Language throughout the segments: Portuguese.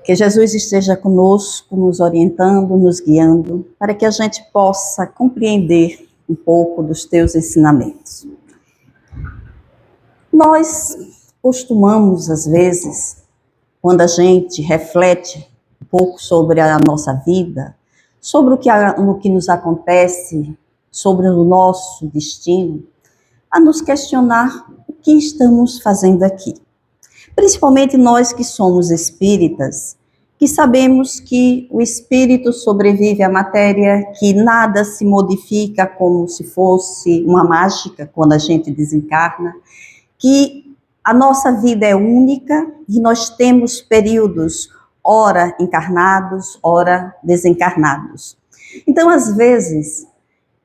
Que Jesus esteja conosco, nos orientando, nos guiando, para que a gente possa compreender um pouco dos teus ensinamentos. Nós costumamos, às vezes, quando a gente reflete um pouco sobre a nossa vida, sobre o que nos acontece, sobre o nosso destino, a nos questionar o que estamos fazendo aqui. Principalmente nós que somos espíritas, que sabemos que o espírito sobrevive à matéria, que nada se modifica como se fosse uma mágica quando a gente desencarna, que a nossa vida é única e nós temos períodos, ora encarnados, ora desencarnados. Então, às vezes,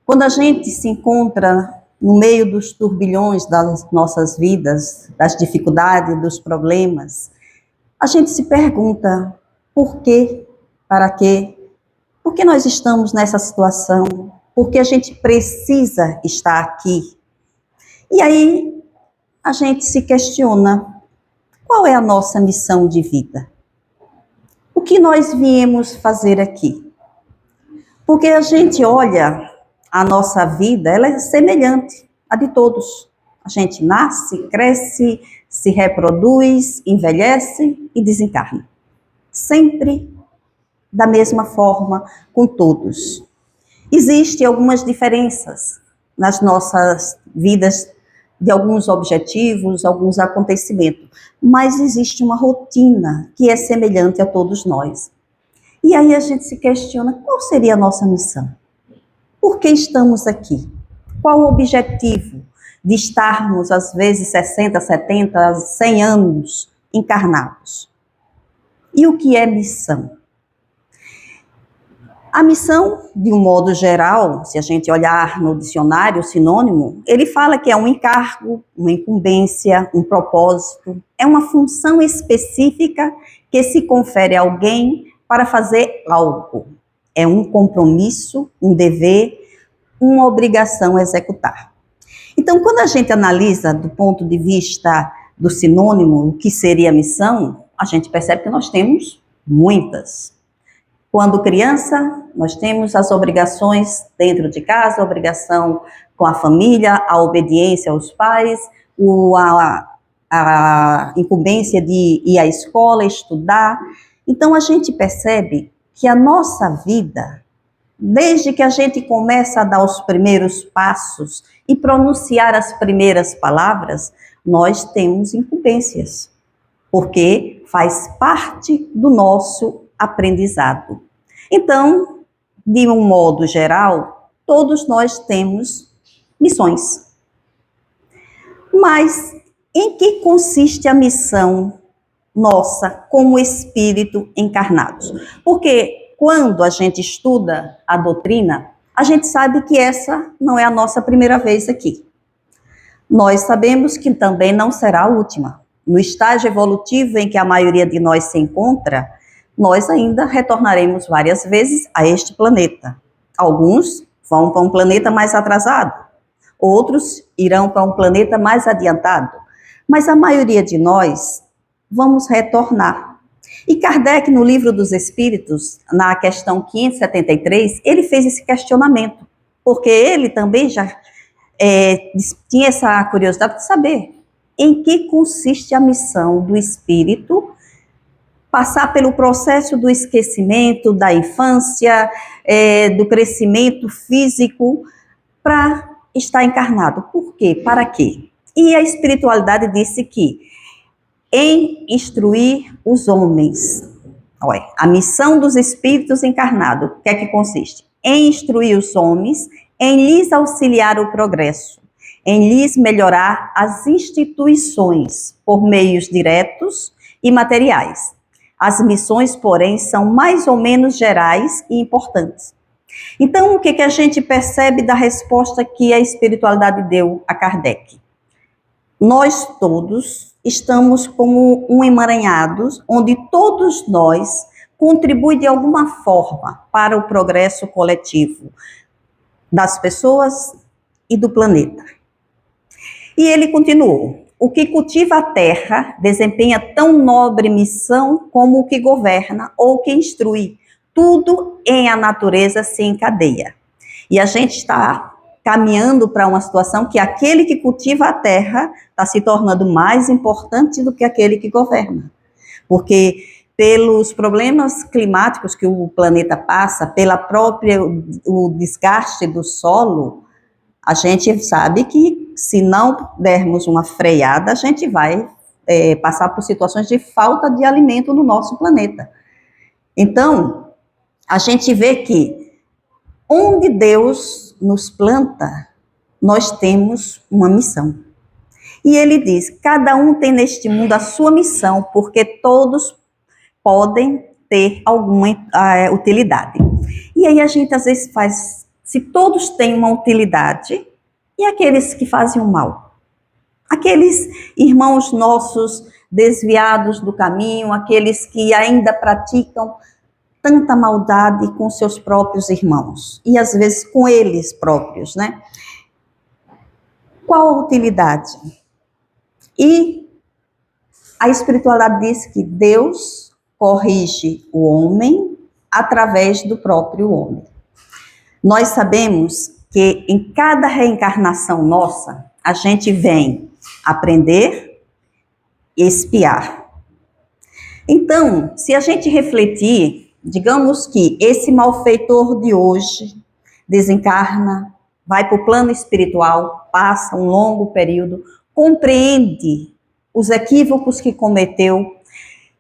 quando a gente se encontra no meio dos turbilhões das nossas vidas, das dificuldades, dos problemas, a gente se pergunta por quê, para quê, por que nós estamos nessa situação, por que a gente precisa estar aqui. E aí a gente se questiona, qual é a nossa missão de vida? O que nós viemos fazer aqui? Porque a gente olha a nossa vida, ela é semelhante à de todos. A gente nasce, cresce, se reproduz, envelhece e desencarna. Sempre da mesma forma com todos. Existem algumas diferenças nas nossas vidas, de alguns objetivos, alguns acontecimentos, mas existe uma rotina que é semelhante a todos nós. E aí a gente se questiona, qual seria a nossa missão? Por que estamos aqui? Qual o objetivo de estarmos, às vezes, 60, 70, 100 anos encarnados? E o que é missão? A missão, de um modo geral, se a gente olhar no dicionário, o sinônimo, ele fala que é um encargo, uma incumbência, um propósito, é uma função específica que se confere a alguém para fazer algo. É um compromisso, um dever, uma obrigação a executar. Então, quando a gente analisa do ponto de vista do sinônimo, o que seria a missão, a gente percebe que nós temos muitas. Quando criança, nós temos as obrigações dentro de casa, a obrigação com a família, a obediência aos pais, a incumbência de ir à escola, estudar. Então, a gente percebe que a nossa vida, desde que a gente começa a dar os primeiros passos e pronunciar as primeiras palavras, nós temos incumbências, porque faz parte do nosso aprendizado. Então, de um modo geral, todos nós temos missões. Mas em que consiste a missão nossa como espírito encarnados? Porque quando a gente estuda a doutrina, a gente sabe que essa não é a nossa primeira vez aqui. Nós sabemos que também não será a última. No estágio evolutivo em que a maioria de nós se encontra, nós ainda retornaremos várias vezes a este planeta. Alguns vão para um planeta mais atrasado, outros irão para um planeta mais adiantado, mas a maioria de nós vamos retornar. E Kardec, no Livro dos Espíritos, na questão 573, ele fez esse questionamento, porque ele também já tinha essa curiosidade de saber em que consiste a missão do espírito, passar pelo processo do esquecimento, da infância, do crescimento físico, para estar encarnado. Por quê? Para quê? E a espiritualidade disse que em instruir os homens. Olha, a missão dos espíritos encarnados, o que é que consiste? Em instruir os homens, em lhes auxiliar o progresso, em lhes melhorar as instituições por meios diretos e materiais. As missões, porém, são mais ou menos gerais e importantes. Então, o que a gente percebe da resposta que a espiritualidade deu a Kardec? Nós todos estamos como um emaranhado, onde todos nós contribuem de alguma forma para o progresso coletivo das pessoas e do planeta. E ele continuou: o que cultiva a terra desempenha tão nobre missão como o que governa ou que instrui. Tudo em a natureza se encadeia. E a gente está caminhando para uma situação que aquele que cultiva a terra está se tornando mais importante do que aquele que governa. Porque pelos problemas climáticos que o planeta passa, pela própria o desgaste do solo, a gente sabe que se não dermos uma freada, a gente vai passar por situações de falta de alimento no nosso planeta. Então, a gente vê que onde Deus nos planta, nós temos uma missão. E ele diz, cada um tem neste mundo a sua missão, porque todos podem ter alguma utilidade. E aí a gente às vezes faz, se todos têm uma utilidade, e aqueles que fazem o mal? Aqueles irmãos nossos desviados do caminho, aqueles que ainda praticam tanta maldade com seus próprios irmãos, e às vezes com eles próprios, né? Qual a utilidade? E a espiritualidade diz que Deus corrige o homem através do próprio homem. Nós sabemos que em cada reencarnação nossa, a gente vem aprender e expiar. Então, se a gente refletir, digamos que esse malfeitor de hoje desencarna, vai para o plano espiritual, passa um longo período, compreende os equívocos que cometeu,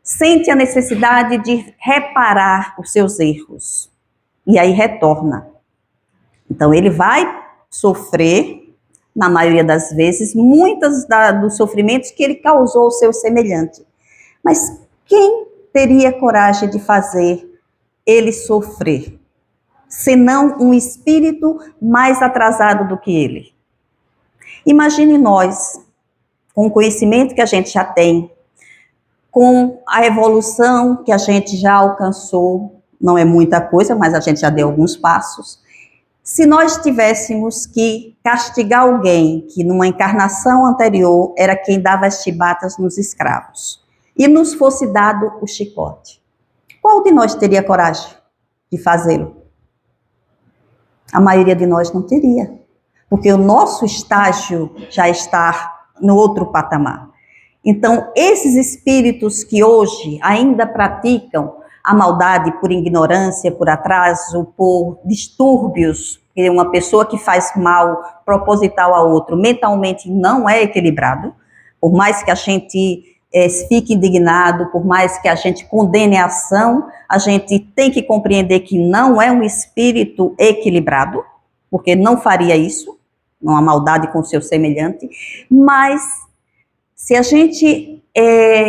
sente a necessidade de reparar os seus erros, e aí retorna. Então, ele vai sofrer, na maioria das vezes, muitos dos sofrimentos que ele causou ao seu semelhante. Mas quem teria coragem de fazer ele sofrer? Senão um espírito mais atrasado do que ele. Imagine nós, com o conhecimento que a gente já tem, com a evolução que a gente já alcançou, não é muita coisa, mas a gente já deu alguns passos. Se nós tivéssemos que castigar alguém que numa encarnação anterior era quem dava as chibatas nos escravos, e nos fosse dado o chicote, qual de nós teria coragem de fazê-lo? A maioria de nós não teria, porque o nosso estágio já está no outro patamar. Então, esses espíritos que hoje ainda praticam a maldade por ignorância, por atraso, por distúrbios, porque uma pessoa que faz mal proposital a outro, mentalmente não é equilibrado, por mais que a gente fique indignado, por mais que a gente condene a ação, a gente tem que compreender que não é um espírito equilibrado, porque não faria isso, uma maldade com o seu semelhante, mas se a gente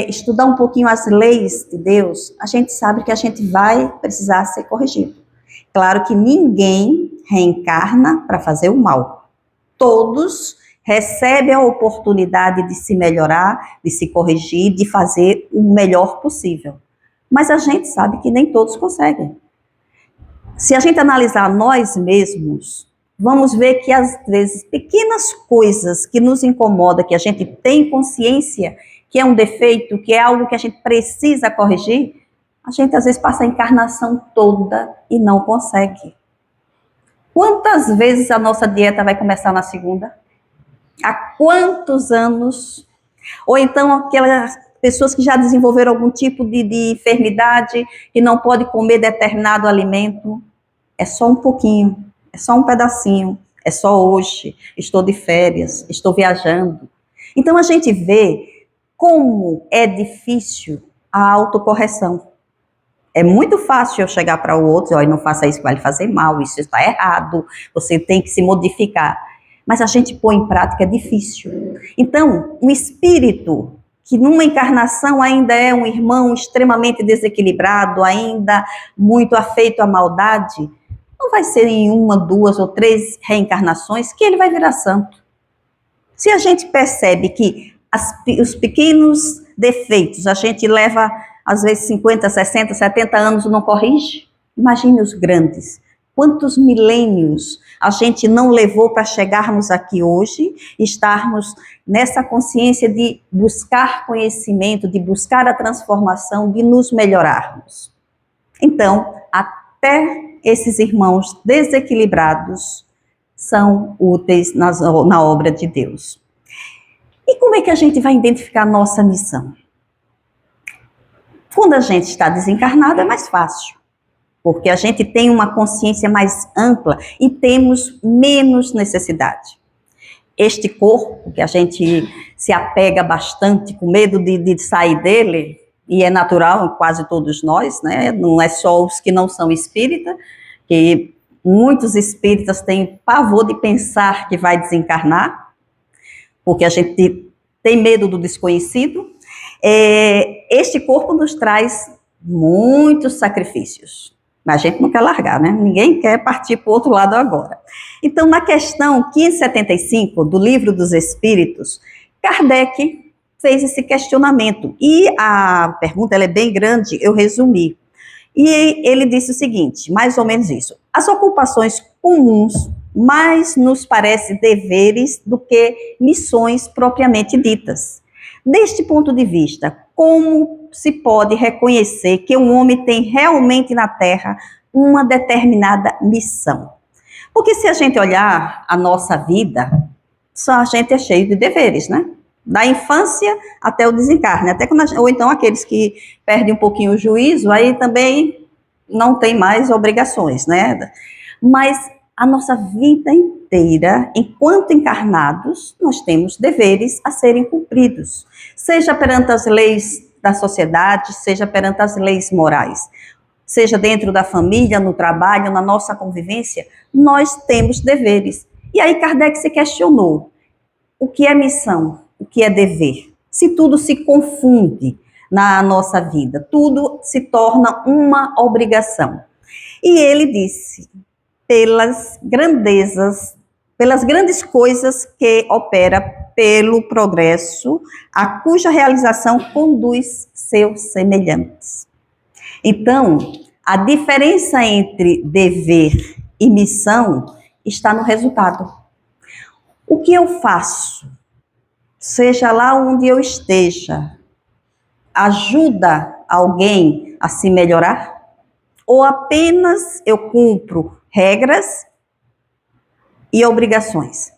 estudar um pouquinho as leis de Deus, a gente sabe que a gente vai precisar ser corrigido. Claro que ninguém reencarna para fazer o mal. Todos recebem a oportunidade de se melhorar, de se corrigir, de fazer o melhor possível. Mas a gente sabe que nem todos conseguem. Se a gente analisar nós mesmos, vamos ver que às vezes pequenas coisas que nos incomodam, que a gente tem consciência que é um defeito, que é algo que a gente precisa corrigir, a gente às vezes passa a encarnação toda e não consegue. Quantas vezes a nossa dieta vai começar na segunda? Há quantos anos? Ou então aquelas pessoas que já desenvolveram algum tipo de enfermidade e não pode comer determinado alimento, é só um pouquinho, é só um pedacinho, é só hoje, estou de férias, estou viajando. Então a gente vê como é difícil a autocorreção. É muito fácil eu chegar para o outro e dizer, não faça isso, vai lhe fazer mal, isso está errado, você tem que se modificar. Mas a gente põe em prática, é difícil. Então, um espírito que numa encarnação ainda é um irmão extremamente desequilibrado, ainda muito afeito à maldade, não vai ser em uma, duas ou três reencarnações que ele vai virar santo. Se a gente percebe que os pequenos defeitos a gente leva, às vezes, 50, 60, 70 anos e não corrige, imagine os grandes. quantos milênios a gente não levou para chegarmos aqui hoje, estarmos nessa consciência de buscar conhecimento, de buscar a transformação, de nos melhorarmos. Então, até esses irmãos desequilibrados são úteis na obra de Deus. E como é que a gente vai identificar a nossa missão? Quando a gente está desencarnado é mais fácil, porque a gente tem uma consciência mais ampla e temos menos necessidade. Este corpo, que a gente se apega bastante, com medo de sair dele, e é natural, quase todos nós, né? Não é só os que não são espíritas, que muitos espíritas têm pavor de pensar que vai desencarnar, porque a gente tem medo do desconhecido. Este corpo nos traz muitos sacrifícios, mas a gente não quer largar, né? Ninguém quer partir para o outro lado agora. Então, na questão 575 do Livro dos Espíritos, Kardec fez esse questionamento, e a pergunta ela é bem grande, eu resumi. E ele disse o seguinte, mais ou menos isso: as ocupações comuns mais nos parecem deveres do que missões propriamente ditas. Deste ponto de vista, como se pode reconhecer que um homem tem realmente na Terra uma determinada missão? Porque se a gente olhar a nossa vida, só a gente é cheio de deveres, né? Da infância até o desencarne, até quando ou então aqueles que perdem um pouquinho o juízo, aí também não tem mais obrigações, né? Mas a nossa vida inteira, enquanto encarnados, nós temos deveres a serem cumpridos, seja perante as leis da sociedade, seja perante as leis morais, seja dentro da família, no trabalho, na nossa convivência, nós temos deveres. E aí Kardec se questionou, o que é missão? O que é dever? Se tudo se confunde na nossa vida, tudo se torna uma obrigação. E ele disse, pelas grandezas, pelas grandes coisas que opera pelo progresso, a cuja realização conduz seus semelhantes. Então, a diferença entre dever e missão está no resultado. O que eu faço, seja lá onde eu esteja, ajuda alguém a se melhorar? Ou apenas eu cumpro regras e obrigações?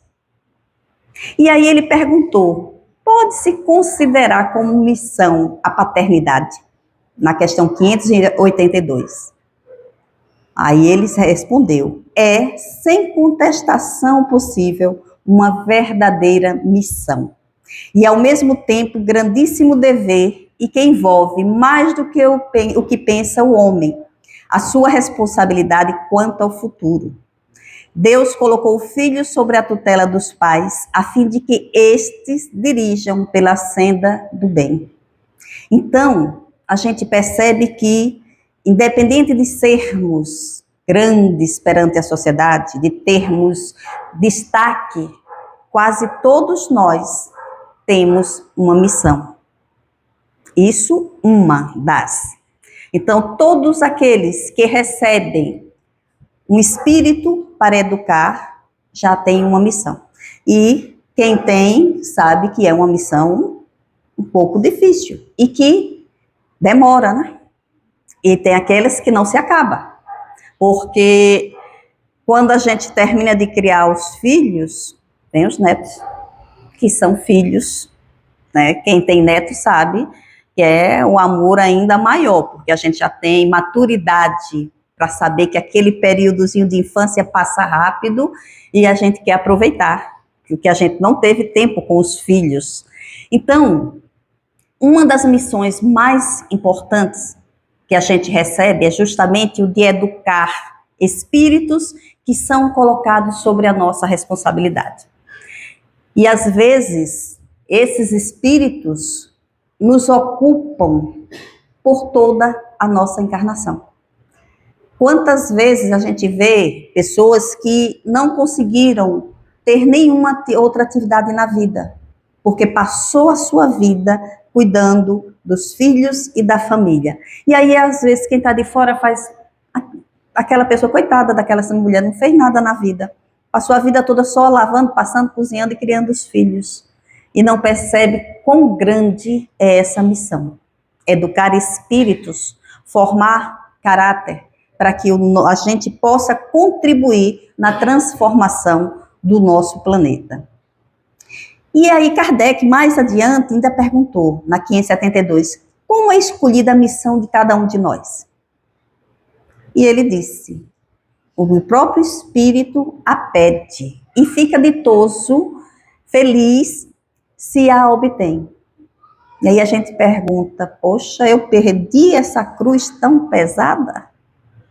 E aí ele perguntou, pode-se considerar como missão a paternidade? Na questão 582. Aí ele respondeu, é sem contestação possível uma verdadeira missão. E ao mesmo tempo grandíssimo dever e que envolve mais do que o que pensa o homem, a sua responsabilidade quanto ao futuro. Deus colocou o filho sobre a tutela dos pais, a fim de que estes dirijam pela senda do bem. Então, a gente percebe que, independente de sermos grandes perante a sociedade, de termos destaque, quase todos nós temos uma missão. Isso, uma das. Então, todos aqueles que recebem um espírito para educar, já têm uma missão. E quem tem, sabe que é uma missão um pouco difícil e que demora, né? E tem aqueles que não se acaba. Porque quando a gente termina de criar os filhos, tem os netos, que são filhos, né? Quem tem neto sabe que é um amor ainda maior, porque a gente já tem maturidade para saber que aquele períodozinho de infância passa rápido e a gente quer aproveitar, porque a gente não teve tempo com os filhos. Então, uma das missões mais importantes que a gente recebe é justamente o de educar espíritos que são colocados sobre a nossa responsabilidade. E às vezes, esses espíritos nos ocupam por toda a nossa encarnação. Quantas vezes a gente vê pessoas que não conseguiram ter nenhuma outra atividade na vida, porque passou a sua vida cuidando dos filhos e da família. E aí, às vezes, quem está de fora faz aquela pessoa, coitada daquela mulher, não fez nada na vida. Passou a vida toda só lavando, passando, cozinhando e criando os filhos. E não percebe quão grande é essa missão. Educar espíritos, formar caráter, para que a gente possa contribuir na transformação do nosso planeta. E aí Kardec, mais adiante, ainda perguntou, na 572, como é escolhida a missão de cada um de nós? E ele disse, o próprio Espírito a pede, e fica ditoso, feliz, se a obtém. E aí a gente pergunta, poxa, eu perdi essa cruz tão pesada?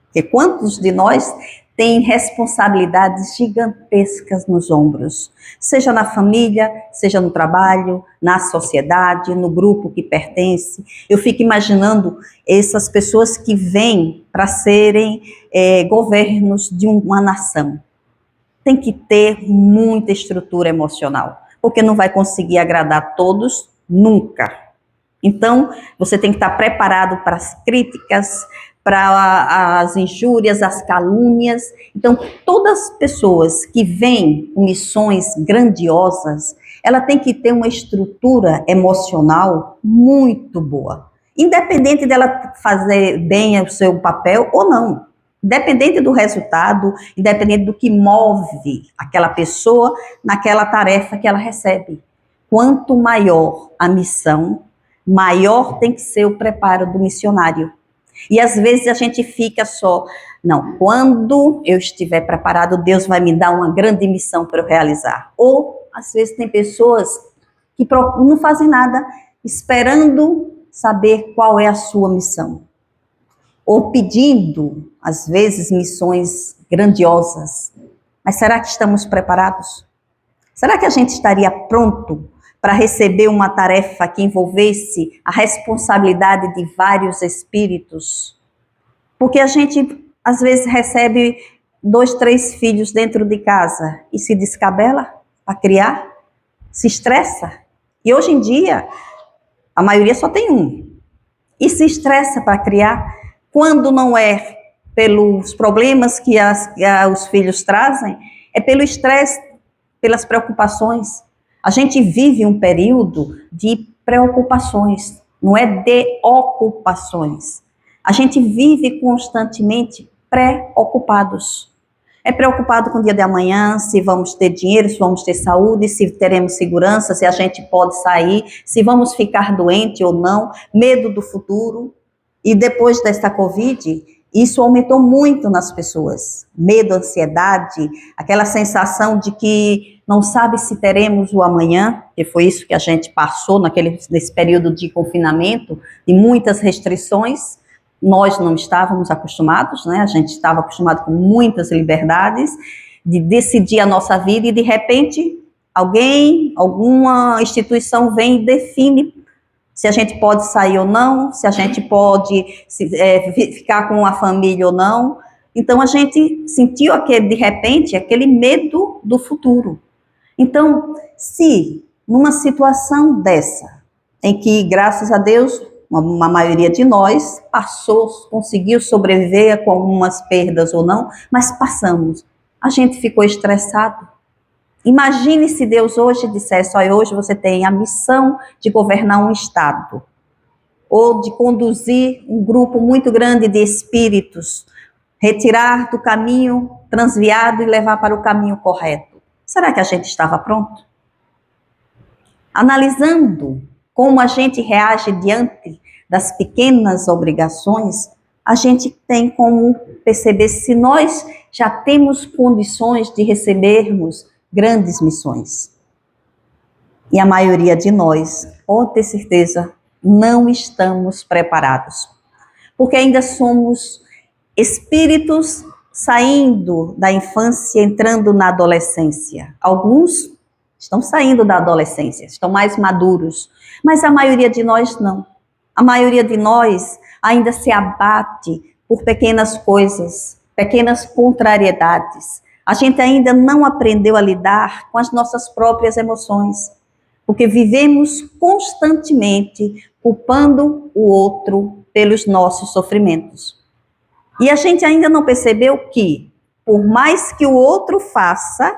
Porque quantos de nós têm responsabilidades gigantescas nos ombros? Seja na família, seja no trabalho, na sociedade, no grupo que pertence. Eu fico imaginando essas pessoas que vêm para serem governos de uma nação. Tem que ter muita estrutura emocional, porque não vai conseguir agradar todos nunca. Então, você tem que estar preparado para as críticas, para as injúrias, as calúnias. Então, todas as pessoas que vêm com missões grandiosas, ela tem que ter uma estrutura emocional muito boa. Independente dela fazer bem o seu papel ou não. Independente do resultado, independente do que move aquela pessoa naquela tarefa que ela recebe. Quanto maior a missão, maior tem que ser o preparo do missionário. E às vezes a gente fica só, não, quando eu estiver preparado, Deus vai me dar uma grande missão para eu realizar. Ou, às vezes, tem pessoas que não fazem nada, esperando saber qual é a sua missão. Ou pedindo, às vezes, missões grandiosas. Mas será que estamos preparados? Será que a gente estaria pronto para receber uma tarefa que envolvesse a responsabilidade de vários espíritos? Porque a gente, às vezes, recebe 2, 3 filhos dentro de casa e se descabela para criar, se estressa. E hoje em dia, a maioria só tem um. E se estressa para criar, quando não é pelos problemas que os filhos trazem, é pelo estresse, pelas preocupações. A gente vive um período de preocupações, não é de ocupações. A gente vive constantemente preocupados. É preocupado com o dia de amanhã, se vamos ter dinheiro, se vamos ter saúde, se teremos segurança, se a gente pode sair, se vamos ficar doente ou não, medo do futuro. E depois desta Covid, isso aumentou muito nas pessoas. Medo, ansiedade, aquela sensação de que não sabe se teremos o amanhã, que foi isso que a gente passou nesse período de confinamento, de muitas restrições. Nós não estávamos acostumados, né? A gente estava acostumado com muitas liberdades de decidir a nossa vida e, de repente, alguma instituição vem e define se a gente pode sair ou não, se a gente pode ficar com a família ou não. Então, a gente sentiu, de repente, aquele medo do futuro. Então, se numa situação dessa, em que, graças a Deus, uma maioria de nós conseguiu sobreviver com algumas perdas ou não, mas passamos. A gente ficou estressado. Imagine se Deus hoje dissesse, olha, hoje você tem a missão de governar um estado, ou de conduzir um grupo muito grande de espíritos, retirar do caminho transviado e levar para o caminho correto. Será que a gente estava pronto? Analisando como a gente reage diante das pequenas obrigações, a gente tem como perceber se nós já temos condições de recebermos grandes missões. E a maioria de nós, pode ter certeza, não estamos preparados. Porque ainda somos espíritos saindo da infância, entrando na adolescência. Alguns estão saindo da adolescência, estão mais maduros, mas a maioria de nós não. A maioria de nós ainda se abate por pequenas coisas, pequenas contrariedades. A gente ainda não aprendeu a lidar com as nossas próprias emoções, porque vivemos constantemente culpando o outro pelos nossos sofrimentos. E a gente ainda não percebeu que, por mais que o outro faça,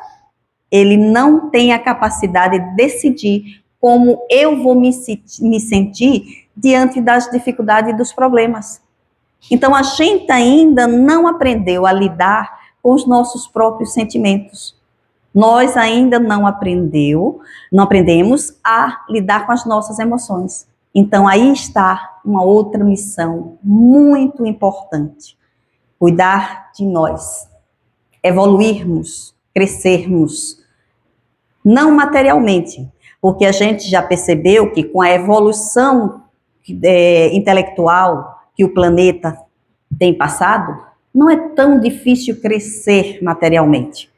ele não tem a capacidade de decidir como eu vou me sentir diante das dificuldades e dos problemas. Então, a gente ainda não aprendeu a lidar com os nossos próprios sentimentos. Nós ainda não aprendemos a lidar com as nossas emoções. Então, aí está uma outra missão muito importante. Cuidar de nós, evoluirmos, crescermos, não materialmente, porque a gente já percebeu que com a evolução intelectual que o planeta tem passado, não é tão difícil crescer materialmente.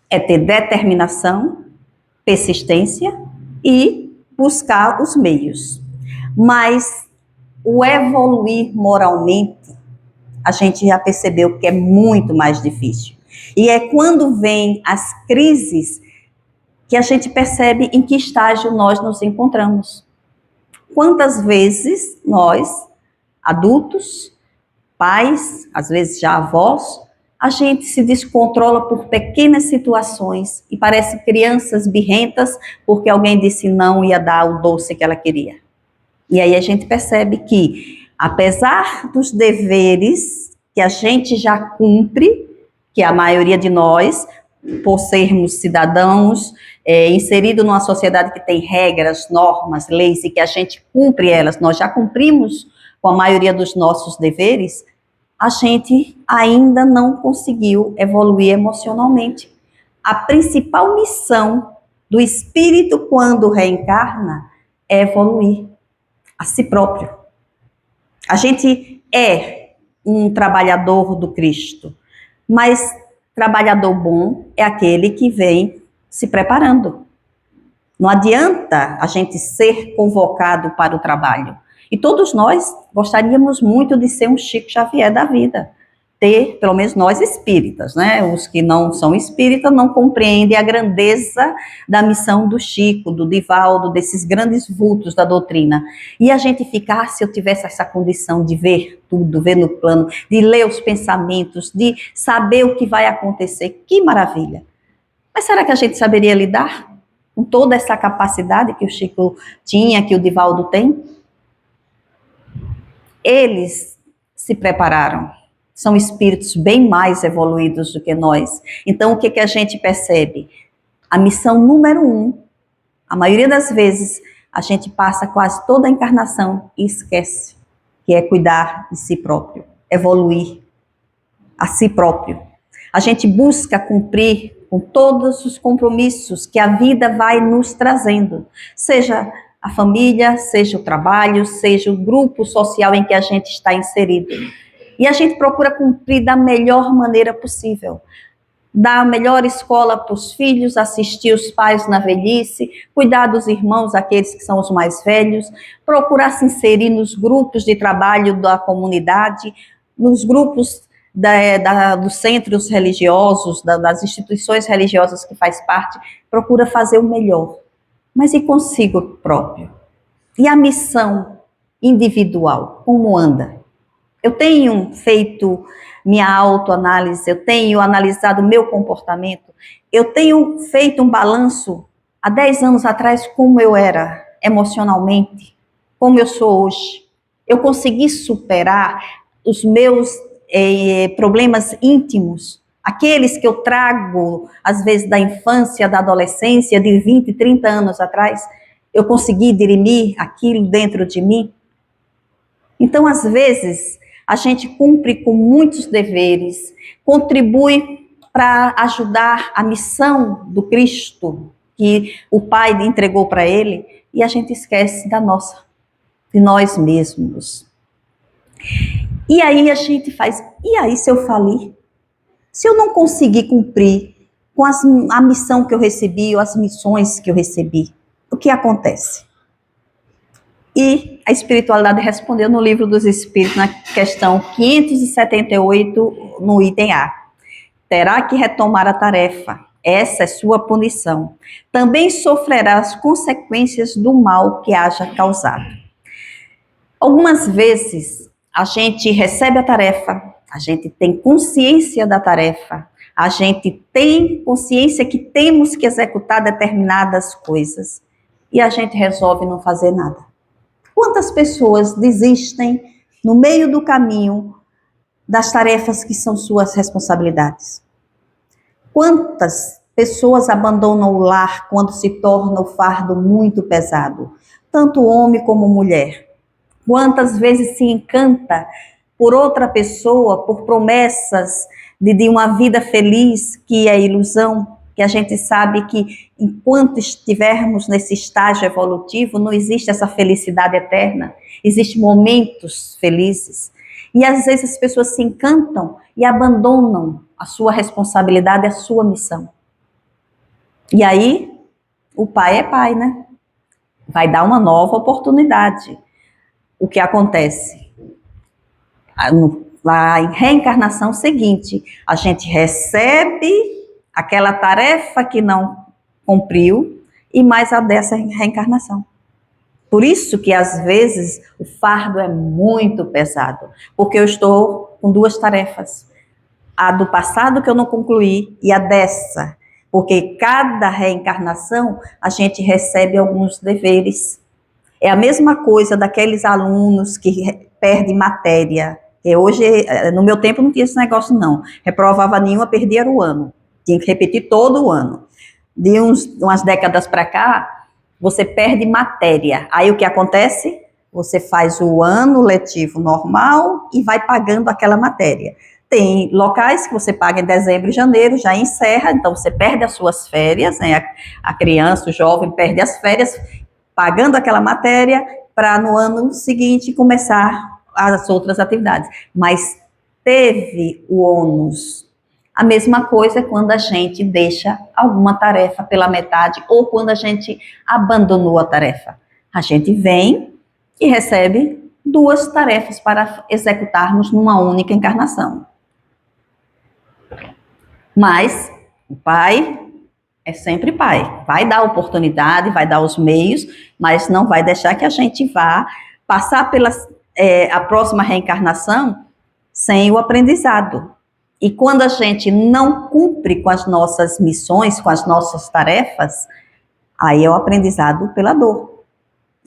É ter determinação, persistência e buscar os meios. Mas o evoluir moralmente, a gente já percebeu que é muito mais difícil. E é quando vem as crises que a gente percebe em que estágio nós nos encontramos. Quantas vezes nós, adultos, pais, às vezes já avós, a gente se descontrola por pequenas situações e parece crianças birrentas porque alguém disse não ia dar o doce que ela queria. E aí a gente percebe que, apesar dos deveres que a gente já cumpre, que a maioria de nós, por sermos cidadãos, inseridos numa sociedade que tem regras, normas, leis e que a gente cumpre elas, nós já cumprimos com a maioria dos nossos deveres, a gente ainda não conseguiu evoluir emocionalmente. A principal missão do espírito quando reencarna é evoluir a si próprio. A gente é um trabalhador do Cristo, mas trabalhador bom é aquele que vem se preparando. Não adianta a gente ser convocado para o trabalho. E todos nós gostaríamos muito de ser um Chico Xavier da vida. Ter, pelo menos nós espíritas, né? Os que não são espíritas não compreendem a grandeza da missão do Chico, do Divaldo, desses grandes vultos da doutrina. E a gente ficar, se eu tivesse essa condição de ver tudo, ver no plano, de ler os pensamentos, de saber o que vai acontecer, que maravilha. Mas será que a gente saberia lidar com toda essa capacidade que o Chico tinha, que o Divaldo tem? Eles se prepararam. São espíritos bem mais evoluídos do que nós. Então, o que a gente percebe? A missão número 1, a maioria das vezes, a gente passa quase toda a encarnação e esquece, que é cuidar de si próprio, evoluir a si próprio. A gente busca cumprir com todos os compromissos que a vida vai nos trazendo, seja a família, seja o trabalho, seja o grupo social em que a gente está inserido. E a gente procura cumprir da melhor maneira possível. Dar a melhor escola para os filhos, assistir os pais na velhice, cuidar dos irmãos, aqueles que são os mais velhos, procurar se inserir nos grupos de trabalho da comunidade, nos grupos dos centros religiosos, das instituições religiosas que faz parte, procura fazer o melhor. Mas e consigo próprio? E a missão individual, como anda? Eu tenho feito minha autoanálise, eu tenho analisado o meu comportamento, eu tenho feito um balanço há 10 anos atrás como eu era emocionalmente, como eu sou hoje. Eu consegui superar os meus problemas íntimos, aqueles que eu trago, às vezes, da infância, da adolescência, de 20, 30 anos atrás. Eu consegui dirimir aquilo dentro de mim. Então, às vezes, a gente cumpre com muitos deveres, contribui para ajudar a missão do Cristo, que o Pai entregou para ele, e a gente esquece de nós mesmos. E aí a gente faz, e aí se eu falir? Se eu não conseguir cumprir com a missão que eu recebi, ou as missões que eu recebi, o que acontece? E a espiritualidade respondeu no Livro dos Espíritos, na questão 578, no item A. Terá que retomar a tarefa. Essa é sua punição. Também sofrerá as consequências do mal que haja causado. Algumas vezes, a gente recebe a tarefa, A gente tem consciência da tarefa, a gente tem consciência que temos que executar determinadas coisas e a gente resolve não fazer nada. Quantas pessoas desistem no meio do caminho das tarefas que são suas responsabilidades? Quantas pessoas abandonam o lar quando se torna o fardo muito pesado? Tanto homem como mulher. Quantas vezes se encanta por outra pessoa, por promessas de uma vida feliz, que é ilusão, que a gente sabe que enquanto estivermos nesse estágio evolutivo, não existe essa felicidade eterna, existem momentos felizes. E às vezes as pessoas se encantam e abandonam a sua responsabilidade, a sua missão. E aí, o pai é pai, né? Vai dar uma nova oportunidade. O que acontece? Lá em reencarnação seguinte, a gente recebe aquela tarefa que não cumpriu e mais a dessa reencarnação. Por isso que às vezes o fardo é muito pesado, porque eu estou com duas tarefas. A do passado que eu não concluí e a dessa, porque cada reencarnação a gente recebe alguns deveres. É a mesma coisa daqueles alunos que perdem matéria. Hoje, no meu tempo, não tinha esse negócio, não. Reprovava nenhuma, perdia o ano. Tinha que repetir todo o ano. De umas décadas para cá, você perde matéria. Aí o que acontece? Você faz o ano letivo normal e vai pagando aquela matéria. Tem locais que você paga em dezembro e janeiro, já encerra, então você perde as suas férias, né? A criança, o jovem perde as férias, pagando aquela matéria para no ano seguinte começar as outras atividades. Mas teve o ônus. A mesma coisa é quando a gente deixa alguma tarefa pela metade ou quando a gente abandonou a tarefa. A gente vem e recebe duas tarefas para executarmos numa única encarnação. Mas o pai é sempre pai. Vai dar oportunidade, vai dar os meios, mas não vai deixar que a gente vá passar pela a próxima reencarnação sem o aprendizado. E quando a gente não cumpre com as nossas missões, com as nossas tarefas, aí é o aprendizado pela dor.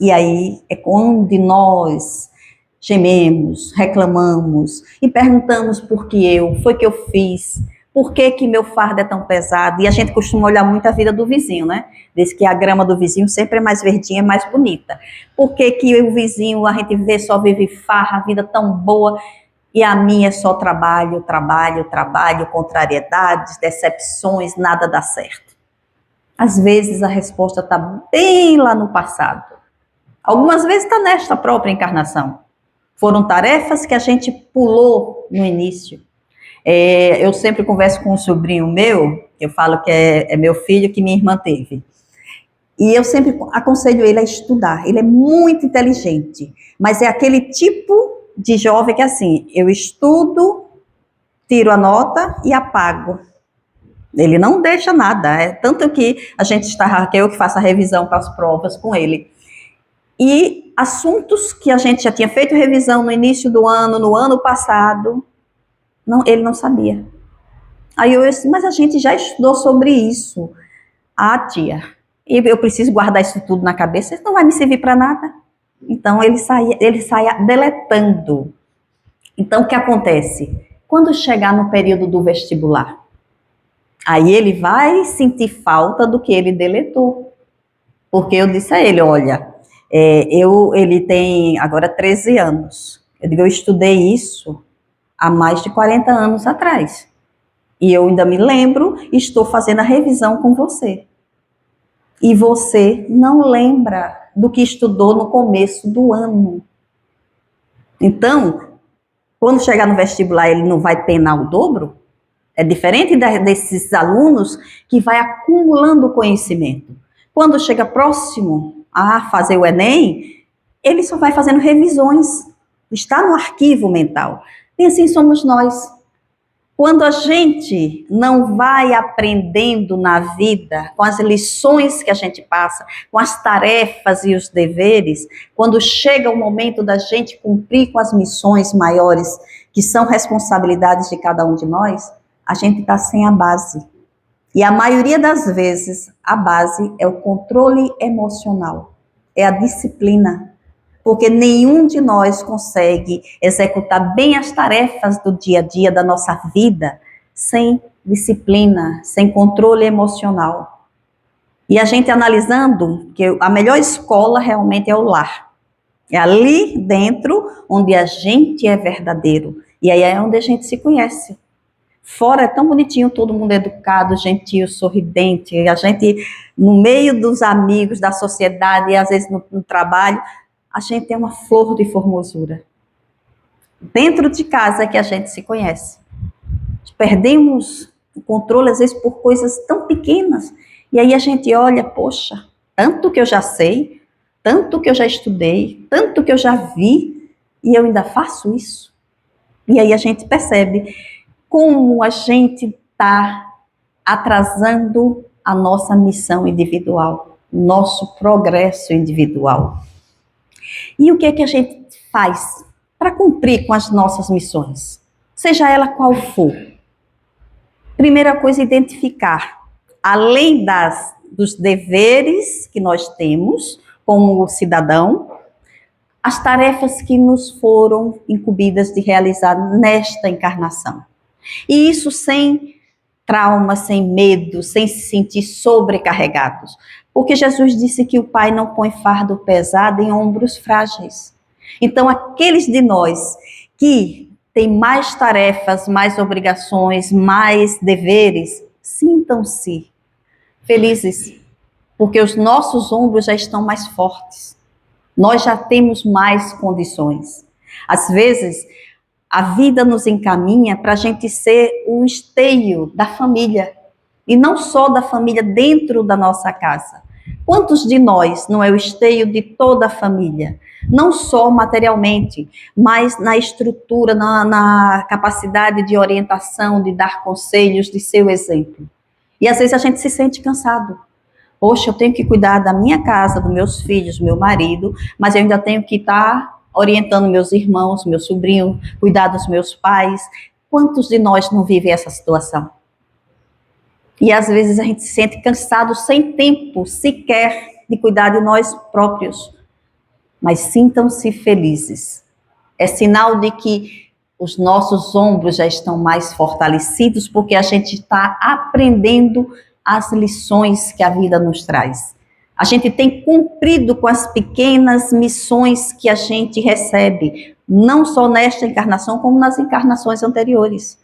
E aí é onde nós gememos, reclamamos e perguntamos por que foi que eu fiz, por que meu fardo é tão pesado? E a gente costuma olhar muito a vida do vizinho, né? Diz que a grama do vizinho sempre é mais verdinha, é mais bonita. Por que o vizinho, a gente vê, só vive farra, a vida tão boa, e a minha é só trabalho, trabalho, trabalho, contrariedades, decepções, nada dá certo? Às vezes a resposta está bem lá no passado. Algumas vezes está nesta própria encarnação. Foram tarefas que a gente pulou no início. Eu sempre converso com um sobrinho meu, que eu falo que é meu filho, que minha irmã teve. E eu sempre aconselho ele a estudar. Ele é muito inteligente, mas é aquele tipo de jovem que assim, eu estudo, tiro a nota e apago. Ele não deixa nada, tanto que a gente está, que eu que faço a revisão para as provas com ele. E assuntos que a gente já tinha feito revisão no início do ano, no ano passado, não, ele não sabia. Aí eu disse, mas a gente já estudou sobre isso. Ah, tia, eu preciso guardar isso tudo na cabeça, isso não vai me servir para nada. Então ele saia deletando. Então o que acontece? Quando chegar no período do vestibular, aí ele vai sentir falta do que ele deletou. Porque eu disse a ele, olha, ele tem agora 13 anos. Eu digo, eu estudei isso há mais de 40 anos atrás. E eu ainda me lembro e estou fazendo a revisão com você. E você não lembra do que estudou no começo do ano. Então, quando chegar no vestibular, ele não vai penar o dobro? É diferente desses alunos que vai acumulando conhecimento. Quando chega próximo a fazer o Enem, ele só vai fazendo revisões. Está no arquivo mental. E assim somos nós. Quando a gente não vai aprendendo na vida, com as lições que a gente passa, com as tarefas e os deveres, quando chega o momento da gente cumprir com as missões maiores, que são responsabilidades de cada um de nós, a gente está sem a base. E a maioria das vezes, a base é o controle emocional, é a disciplina. Porque nenhum de nós consegue executar bem as tarefas do dia a dia da nossa vida sem disciplina, sem controle emocional. E a gente analisando que a melhor escola realmente é o lar. É ali dentro onde a gente é verdadeiro. E aí é onde a gente se conhece. Fora é tão bonitinho, todo mundo educado, gentil, sorridente. A gente, no meio dos amigos, da sociedade e às vezes no trabalho, a gente tem uma flor de formosura. Dentro de casa é que a gente se conhece. Perdemos o controle, às vezes, por coisas tão pequenas. E aí a gente olha, poxa, tanto que eu já sei, tanto que eu já estudei, tanto que eu já vi, e eu ainda faço isso. E aí a gente percebe como a gente está atrasando a nossa missão individual, nosso progresso individual. E o que é que a gente faz para cumprir com as nossas missões? Seja ela qual for. Primeira coisa, identificar, além dos deveres que nós temos como cidadão, as tarefas que nos foram incumbidas de realizar nesta encarnação. E isso sem trauma, sem medo, sem se sentir sobrecarregados. Porque Jesus disse que o Pai não põe fardo pesado em ombros frágeis. Então, aqueles de nós que têm mais tarefas, mais obrigações, mais deveres, sintam-se felizes, porque os nossos ombros já estão mais fortes. Nós já temos mais condições. Às vezes, a vida nos encaminha para a gente ser o esteio da família. E não só da família dentro da nossa casa. Quantos de nós não é o esteio de toda a família? Não só materialmente, mas na estrutura, na capacidade de orientação, de dar conselhos, de ser o exemplo. E às vezes a gente se sente cansado. Poxa, eu tenho que cuidar da minha casa, dos meus filhos, do meu marido, mas eu ainda tenho que estar orientando meus irmãos, meu sobrinho, cuidar dos meus pais. Quantos de nós não vivem essa situação? E às vezes a gente se sente cansado, sem tempo sequer de cuidar de nós próprios. Mas sintam-se felizes. É sinal de que os nossos ombros já estão mais fortalecidos, porque a gente está aprendendo as lições que a vida nos traz. A gente tem cumprido com as pequenas missões que a gente recebe, não só nesta encarnação, como nas encarnações anteriores.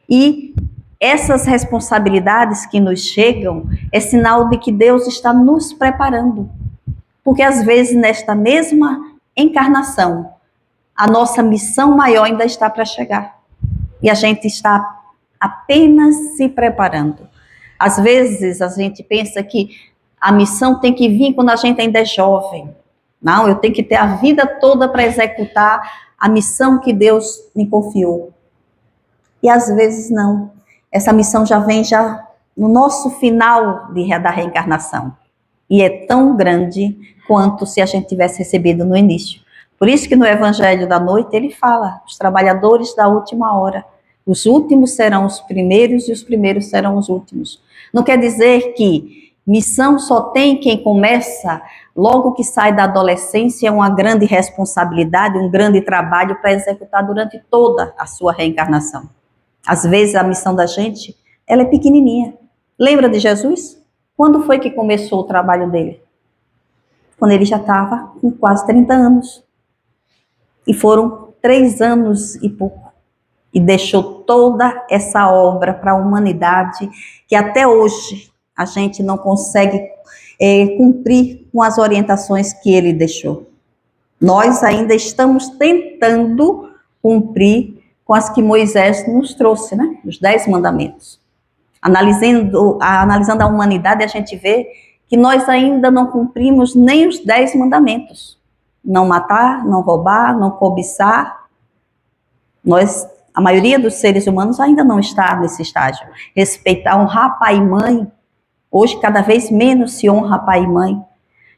E essas responsabilidades que nos chegam é sinal de que Deus está nos preparando. Porque às vezes nesta mesma encarnação, a nossa missão maior ainda está para chegar. E a gente está apenas se preparando. Às vezes a gente pensa que a missão tem que vir quando a gente ainda é jovem. Não, eu tenho que ter a vida toda para executar a missão que Deus me confiou. E às vezes não. Essa missão já vem no nosso final da reencarnação. E é tão grande quanto se a gente tivesse recebido no início. Por isso que no Evangelho da Noite ele fala, os trabalhadores da última hora. Os últimos serão os primeiros e os primeiros serão os últimos. Não quer dizer que missão só tem quem começa logo que sai da adolescência, é uma grande responsabilidade, um grande trabalho para executar durante toda a sua reencarnação. Às vezes a missão da gente, ela é pequenininha. Lembra de Jesus? Quando foi que começou o trabalho dele? Quando ele já estava com quase 30 anos. E foram 3 anos e pouco. E deixou toda essa obra para a humanidade, que até hoje a gente não consegue cumprir com as orientações que ele deixou. Nós ainda estamos tentando cumprir com as que Moisés nos trouxe, né? Os 10 mandamentos. Analisando a humanidade, a gente vê que nós ainda não cumprimos nem os 10 mandamentos. Não matar, não roubar, não cobiçar. Nós A maioria dos seres humanos ainda não está nesse estágio. Respeitar, honrar pai e mãe. Hoje, cada vez menos se honra pai e mãe.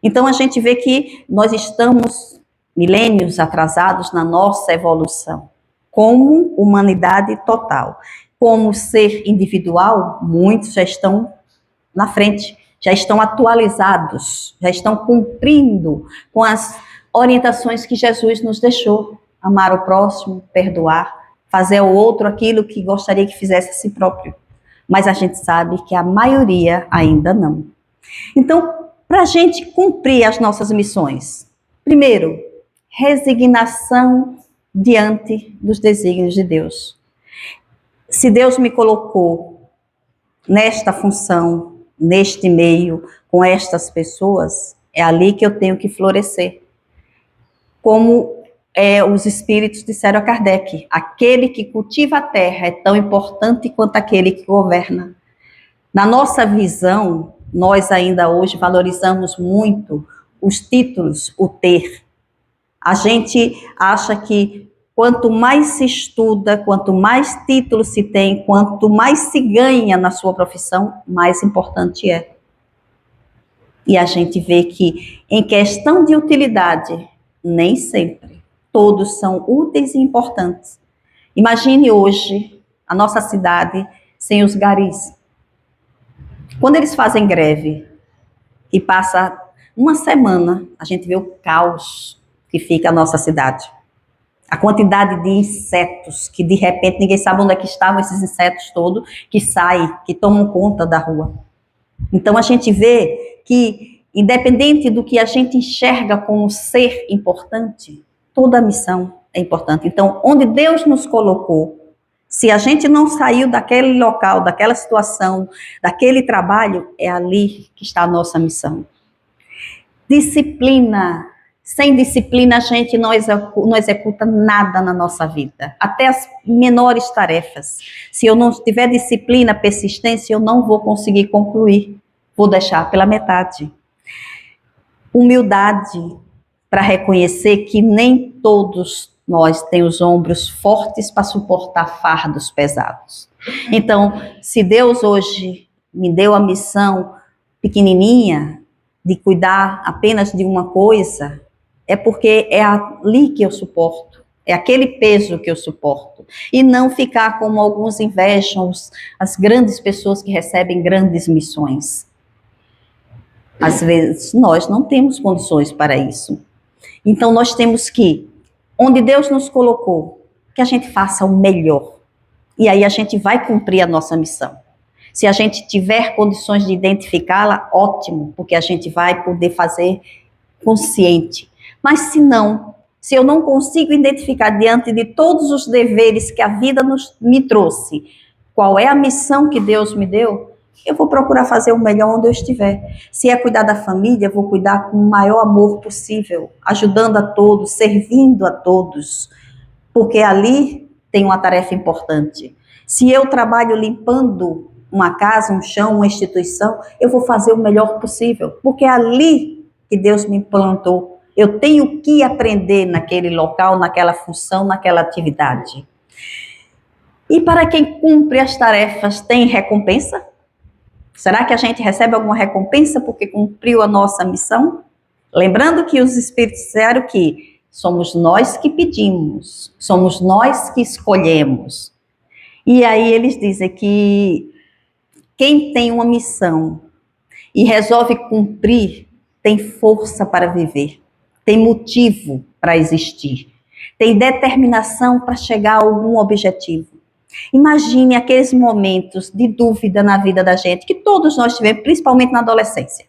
Então, a gente vê que nós estamos milênios atrasados na nossa evolução. Como humanidade total. Como ser individual, muitos já estão na frente, já estão atualizados, já estão cumprindo com as orientações que Jesus nos deixou. Amar o próximo, perdoar, fazer ao outro aquilo que gostaria que fizesse a si próprio. Mas a gente sabe que a maioria ainda não. Então, para a gente cumprir as nossas missões, primeiro, resignação diante dos desígnios de Deus. Se Deus me colocou nesta função, neste meio, com estas pessoas, é ali que eu tenho que florescer. Como os espíritos disseram a Kardec, aquele que cultiva a terra é tão importante quanto aquele que governa. Na nossa visão, nós ainda hoje valorizamos muito os títulos, o ter. A gente acha que quanto mais se estuda, quanto mais títulos se tem, quanto mais se ganha na sua profissão, mais importante é. E a gente vê que, em questão de utilidade, nem sempre todos são úteis e importantes. Imagine hoje a nossa cidade sem os garis. Quando eles fazem greve e passa uma semana, a gente vê o caos que fica a nossa cidade. A quantidade de insetos que de repente ninguém sabe onde é que estavam esses insetos todos, que saem, que tomam conta da rua. Então a gente vê que, independente do que a gente enxerga como ser importante, toda a missão é importante. Então, onde Deus nos colocou, se a gente não saiu daquele local, daquela situação, daquele trabalho, é ali que está a nossa missão. Disciplina. Sem disciplina, a gente não executa nada na nossa vida. Até as menores tarefas. Se eu não tiver disciplina, persistência, eu não vou conseguir concluir. Vou deixar pela metade. Humildade, para reconhecer que nem todos nós temos os ombros fortes para suportar fardos pesados. Então, se Deus hoje me deu a missão pequenininha de cuidar apenas de uma coisa, é porque é ali que eu suporto, é aquele peso que eu suporto. E não ficar como alguns invejam as grandes pessoas que recebem grandes missões. Às vezes, nós não temos condições para isso. Então, nós temos que, onde Deus nos colocou, que a gente faça o melhor. E aí a gente vai cumprir a nossa missão. Se a gente tiver condições de identificá-la, ótimo, porque a gente vai poder fazer consciente. Mas se não, se eu não consigo identificar diante de todos os deveres que a vida me trouxe, qual é a missão que Deus me deu, eu vou procurar fazer o melhor onde eu estiver. Se é cuidar da família, eu vou cuidar com o maior amor possível, ajudando a todos, servindo a todos, porque ali tem uma tarefa importante. Se eu trabalho limpando uma casa, um chão, uma instituição, eu vou fazer o melhor possível, porque é ali que Deus me implantou. Eu tenho que aprender naquele local, naquela função, naquela atividade. E para quem cumpre as tarefas, tem recompensa? Será que a gente recebe alguma recompensa porque cumpriu a nossa missão? Lembrando que os Espíritos disseram que somos nós que pedimos, somos nós que escolhemos. E aí eles dizem que quem tem uma missão e resolve cumprir, tem força para viver, tem motivo para existir, tem determinação para chegar a algum objetivo. Imagine aqueles momentos de dúvida na vida da gente, que todos nós tivemos, principalmente na adolescência.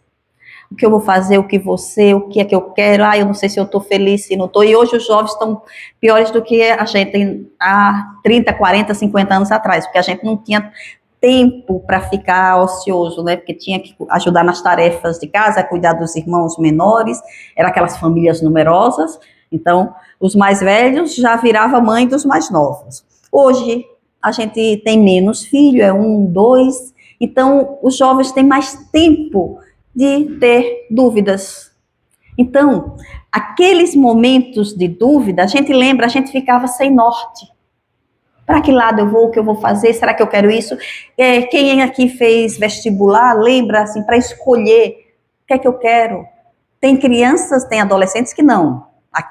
O que eu vou fazer, o que você, o que é que eu quero, eu não sei se eu estou feliz, se não estou. E hoje os jovens estão piores do que a gente há 30, 40, 50 anos atrás, porque a gente não tinha tempo para ficar ocioso, né? Porque tinha que ajudar nas tarefas de casa, cuidar dos irmãos menores, eram aquelas famílias numerosas, então os mais velhos já viravam mãe dos mais novos. Hoje a gente tem menos filho, é 1, 2, então os jovens têm mais tempo de ter dúvidas. Então, aqueles momentos de dúvida, a gente lembra, a gente ficava sem norte. Para que lado eu vou, o que eu vou fazer, será que eu quero isso? Quem aqui fez vestibular, lembra, assim, para escolher o que é que eu quero? Tem crianças, tem adolescentes que não,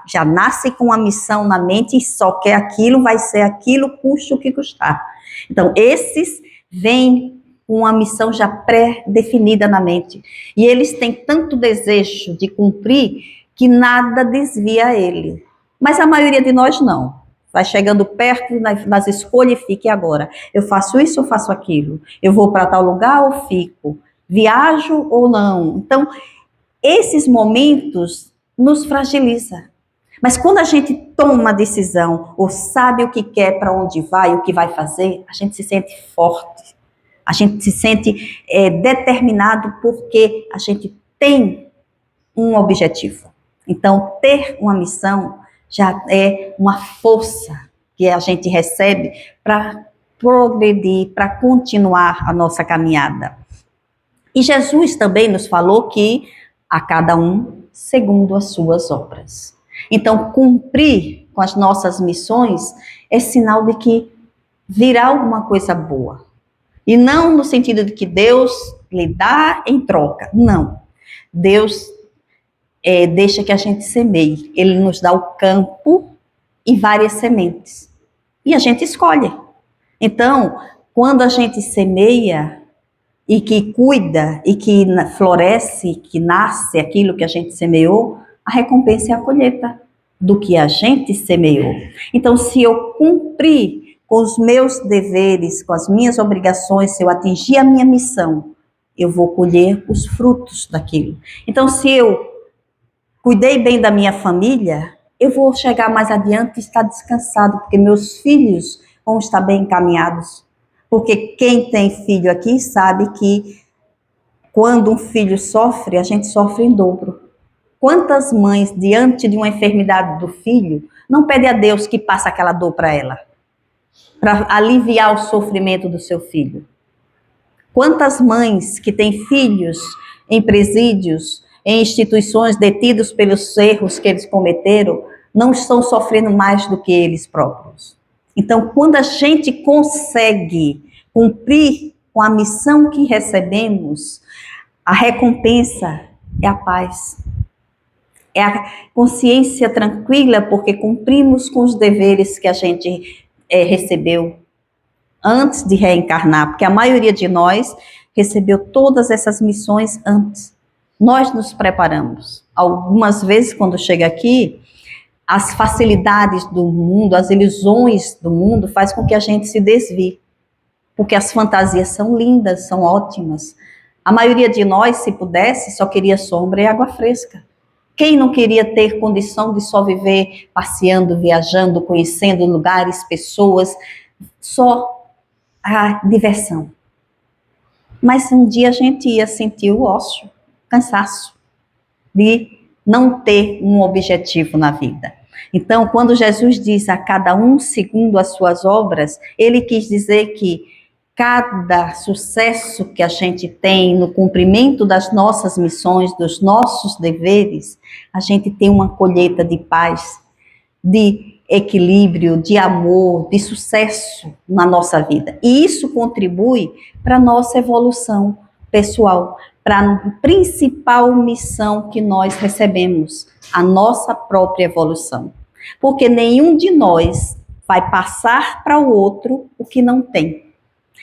já nascem com uma missão na mente e só quer aquilo, vai ser aquilo, custe o que custar. Então, esses vêm com uma missão já pré-definida na mente. E eles têm tanto desejo de cumprir que nada desvia ele. Mas a maioria de nós não. Vai chegando perto nas escolhas e fique agora. Eu faço isso ou faço aquilo? Eu vou para tal lugar ou fico? Viajo ou não? Então, esses momentos nos fragiliza. Mas quando a gente toma uma decisão, ou sabe o que quer, para onde vai, o que vai fazer, a gente se sente forte. A gente se sente determinado porque a gente tem um objetivo. Então, ter uma missão já é uma força que a gente recebe para progredir, para continuar a nossa caminhada. E Jesus também nos falou que a cada um segundo as suas obras. Então, cumprir com as nossas missões é sinal de que virá alguma coisa boa. E não no sentido de que Deus lhe dá em troca. Não. Deus deixa que a gente semeie. Ele nos dá o campo e várias sementes. E a gente escolhe. Então, quando a gente semeia e que cuida e que floresce, que nasce aquilo que a gente semeou, a recompensa é a colheita do que a gente semeou. Então, se eu cumprir com os meus deveres, com as minhas obrigações, se eu atingir a minha missão, eu vou colher os frutos daquilo. Então, se eu cuidei bem da minha família, eu vou chegar mais adiante e estar descansado, porque meus filhos vão estar bem encaminhados. Porque quem tem filho aqui sabe que quando um filho sofre, a gente sofre em dobro. Quantas mães, diante de uma enfermidade do filho, não pedem a Deus que passe aquela dor para ela? Para aliviar o sofrimento do seu filho. Quantas mães que têm filhos em presídios, em instituições, detidos pelos erros que eles cometeram, não estão sofrendo mais do que eles próprios. Então, quando a gente consegue cumprir com a missão que recebemos, a recompensa é a paz. É a consciência tranquila, porque cumprimos com os deveres que a gente recebeu antes de reencarnar, porque a maioria de nós recebeu todas essas missões antes. Nós nos preparamos. Algumas vezes, quando chega aqui, as facilidades do mundo, as ilusões do mundo, faz com que a gente se desvie. Porque as fantasias são lindas, são ótimas. A maioria de nós, se pudesse, só queria sombra e água fresca. Quem não queria ter condição de só viver passeando, viajando, conhecendo lugares, pessoas, só a diversão? Mas um dia a gente ia sentir o ócio, cansaço de não ter um objetivo na vida. Então, quando Jesus diz a cada um segundo as suas obras, ele quis dizer que cada sucesso que a gente tem no cumprimento das nossas missões, dos nossos deveres, a gente tem uma colheita de paz, de equilíbrio, de amor, de sucesso na nossa vida. E isso contribui para a nossa evolução pessoal, para a principal missão que nós recebemos, a nossa própria evolução. Porque nenhum de nós vai passar para o outro o que não tem.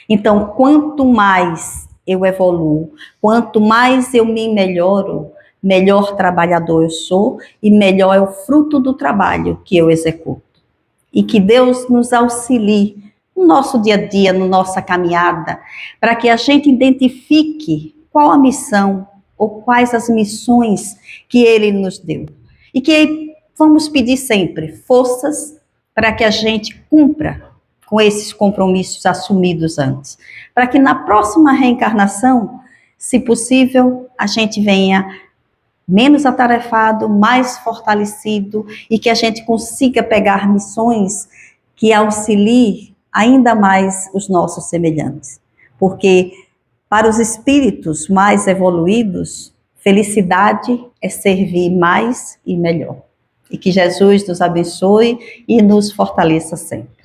Então, quanto mais eu evoluo, quanto mais eu me melhoro, melhor trabalhador eu sou e melhor é o fruto do trabalho que eu executo. E que Deus nos auxilie no nosso dia a dia, na nossa caminhada, para que a gente identifique qual a missão ou quais as missões que Ele nos deu. E que vamos pedir sempre forças para que a gente cumpra com esses compromissos assumidos antes. Para que na próxima reencarnação, se possível, a gente venha menos atarefado, mais fortalecido e que a gente consiga pegar missões que auxiliem ainda mais os nossos semelhantes. Porque para os espíritos mais evoluídos, felicidade é servir mais e melhor. E que Jesus nos abençoe e nos fortaleça sempre.